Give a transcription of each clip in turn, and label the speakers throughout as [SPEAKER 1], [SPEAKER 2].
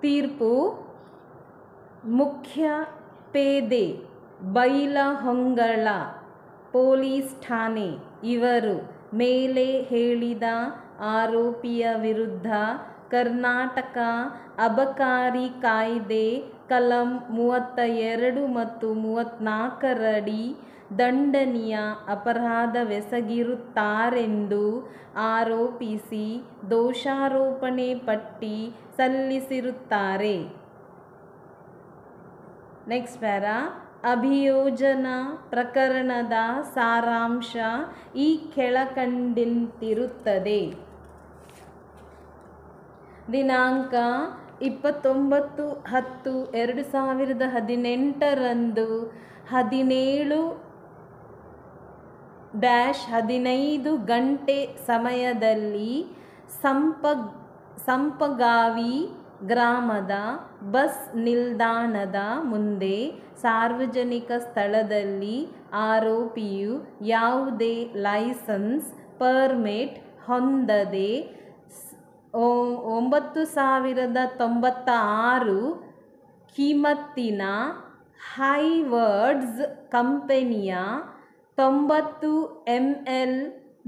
[SPEAKER 1] ತೀರ್ಪು ಮುಖ್ಯ ಪೇದೆ ಬೈಲಹೊಂಗಲ ಪೊಲೀಸ್ ಠಾಣೆ ಇವರು ಮೇಲೆ ಹೇಳಿದ ಆರೋಪಿಯ ವಿರುದ್ಧ ಕರ್ನಾಟಕ ಅಬಕಾರಿ ಕಾಯ್ದೆ ಕಲಂ 32 ಮತ್ತು 34ರಡಿ ದಂಡನೀಯ ಅಪರಾಧವೆಸಗಿರುತ್ತಾರೆಂದು ಆರೋಪಿಸಿ ದೋಷಾರೋಪಣೆ ಪಟ್ಟಿ ಸಲ್ಲಿಸಿರುತ್ತಾರೆ. ನೆಕ್ಸ್ಟ್ ಪ್ಯಾರಾ, ಅಭಿಯೋಜನಾ ಪ್ರಕರಣದ ಸಾರಾಂಶ ಈ ಕೆಳಕಂಡಂತಿರುತ್ತದೆ. ದಿನಾಂಕ 29/10/2018 17:15 ಗಂಟೆ ಸಮಯದಲ್ಲಿ ಸಂಪಗಾವಿ ಗ್ರಾಮದ ಬಸ್ ನಿಲ್ದಾಣದ ಮುಂದೆ ಸಾರ್ವಜನಿಕ ಸ್ಥಳದಲ್ಲಿ ಆರೋಪಿಯು ಯಾವುದೇ ಲೈಸೆನ್ಸ್ ಪರ್ಮಿಟ್ ಹೊಂದದೆ 9,096 ಕಿಮ್ಮತ್ತಿನ ಹೈವರ್ಡ್ಸ್ ಕಂಪನಿಯ 90 ml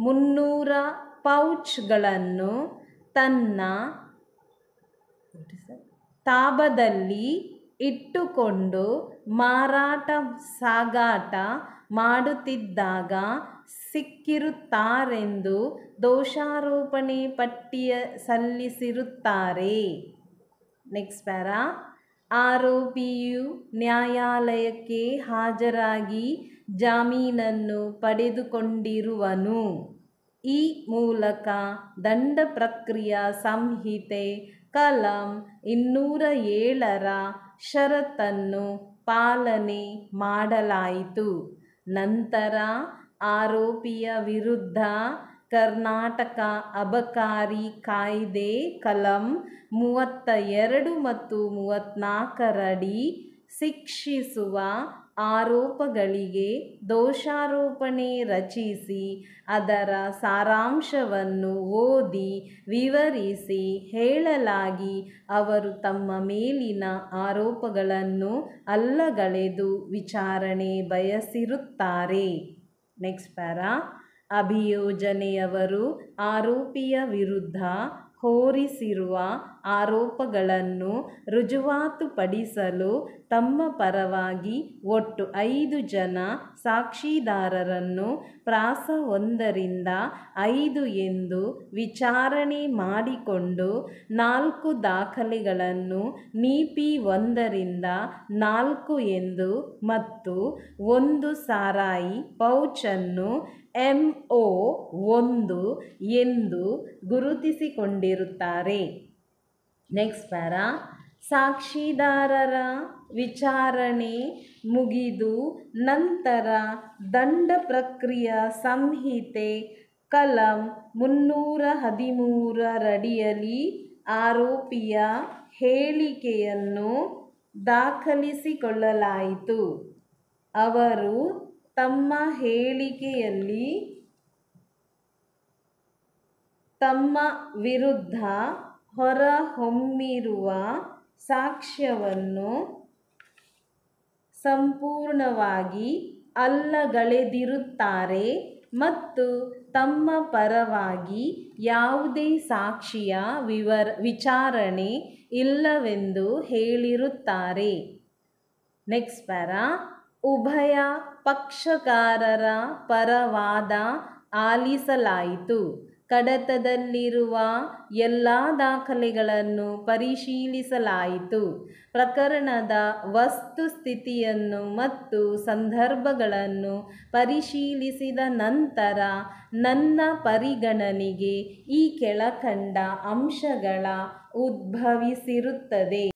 [SPEAKER 1] 300 ಪೌಚ್ಗಳನ್ನು ತನ್ನ ತಾಬದಲ್ಲಿ ಇಟ್ಟುಕೊಂಡು ಸಾಗಾಟ ಮಾಡುತ್ತಿದ್ದಾಗ ಸಿಕ್ಕಿರುತ್ತಾರೆಂದು ದೋಷಾರೋಪಣೆ ಪಟ್ಟಿಯ ಸಲ್ಲಿಸಿರುತ್ತಾರೆ. ನೆಕ್ಸ್ಟ್ ಪ್ಯಾರಾ, ಆರೋಪಿಯು ನ್ಯಾಯಾಲಯಕ್ಕೆ ಹಾಜರಾಗಿ ಜಾಮೀನನ್ನು ಪಡೆದುಕೊಂಡಿರುವನು. ಈ ಮೂಲಕ ದಂಡ ಪ್ರಕ್ರಿಯಾ ಸಂಹಿತೆ ಕಲಂ 207ರ ಷರತ್ತನ್ನು ಪಾಲನೆ ಮಾಡಲಾಯಿತು. ನಂತರ ಆರೋಪಿಯ ವಿರುದ್ಧ ಕರ್ನಾಟಕ ಅಬಕಾರಿ ಕಾಯ್ದೆ ಕಲಂ 32 ಮತ್ತು 34ರಡಿ ಶಿಕ್ಷಿಸುವ ಆರೋಪಗಳಿಗೆ ದೋಷಾರೋಪಣೆ ರಚಿಸಿ ಅದರ ಸಾರಾಂಶವನ್ನು ಓದಿ ವಿವರಿಸಿ ಹೇಳಲಾಗಿ ಅವರು ತಮ್ಮ ಮೇಲಿನ ಆರೋಪಗಳನ್ನು ಅಲ್ಲಗಳೆದು ವಿಚಾರಣೆ ಬಯಸಿರುತ್ತಾರೆ. ನೆಕ್ಸ್ಟ್ ಪ್ಯಾರಾ, ಅಭಿಯೋಜನೆಯವರು ಆರೋಪಿಯ ವಿರುದ್ಧ ಹೊರಿಸಿರುವ ಆರೋಪಗಳನ್ನು ರುಜುವಾತುಪಡಿಸಲು ತಮ್ಮ ಪರವಾಗಿ ಒಟ್ಟು 5 ಜನ ಸಾಕ್ಷಿದಾರರನ್ನು ಪ್ರಾಸ 1ರಿಂದ 5 ಎಂದು ವಿಚಾರಣೆ ಮಾಡಿಕೊಂಡು 4 ದಾಖಲೆಗಳನ್ನು ನೀಪಿ 1ರಿಂದ 4 ಎಂದು ಮತ್ತು 1 ಸಾರಾಯಿ ಪೌಚನ್ನು MO 1 ಎಂದು ಗುರುತಿಸಿಕೊಂಡಿರುತ್ತಾರೆ. ನೆಕ್ಸ್ಟ್ ಪ್ಯಾರಾ, ಸಾಕ್ಷಿದಾರರ ವಿಚಾರಣೆ ಮುಗಿದು ನಂತರ ದಂಡ ಪ್ರಕ್ರಿಯಾ ಸಂಹಿತೆ ಕಲಂ 313ರಡಿಯಲ್ಲಿ ಆರೋಪಿಯ ಹೇಳಿಕೆಯನ್ನು ದಾಖಲಿಸಿಕೊಳ್ಳಲಾಯಿತು. ಅವರು ತಮ್ಮ ಹೇಳಿಕೆಯಲ್ಲಿ ತಮ್ಮ ವಿರುದ್ಧ ಹೊರಹೊಮ್ಮಿರುವ ಸಾಕ್ಷ್ಯವನ್ನು ಸಂಪೂರ್ಣವಾಗಿ ಅಲ್ಲಗಳೆದಿರುತ್ತಾರೆ ಮತ್ತು ತಮ್ಮ ಪರವಾಗಿ ಯಾವುದೇ ಸಾಕ್ಷಿಯ ವಿಚಾರಣೆ ಇಲ್ಲವೆಂದು ಹೇಳಿರುತ್ತಾರೆ. ನೆಕ್ಸ್ಟ್ ಪ್ಯಾರಾ, ಉಭಯ ಪಕ್ಷಕಾರರ ಪರ ವಾದ ಆಲಿಸಲಾಯಿತು. ಕಡತದಲ್ಲಿರುವ ಎಲ್ಲ ದಾಖಲೆಗಳನ್ನು ಪರಿಶೀಲಿಸಲಾಯಿತು. ಪ್ರಕರಣದ ವಸ್ತುಸ್ಥಿತಿಯನ್ನು ಮತ್ತು ಸಂದರ್ಭಗಳನ್ನು ಪರಿಶೀಲಿಸಿದ ನಂತರ ನನ್ನ ಪರಿಗಣನೆಗೆ ಈ ಕೆಳಕಂಡ ಅಂಶಗಳ ಉದ್ಭವಿಸಿರುತ್ತದೆ.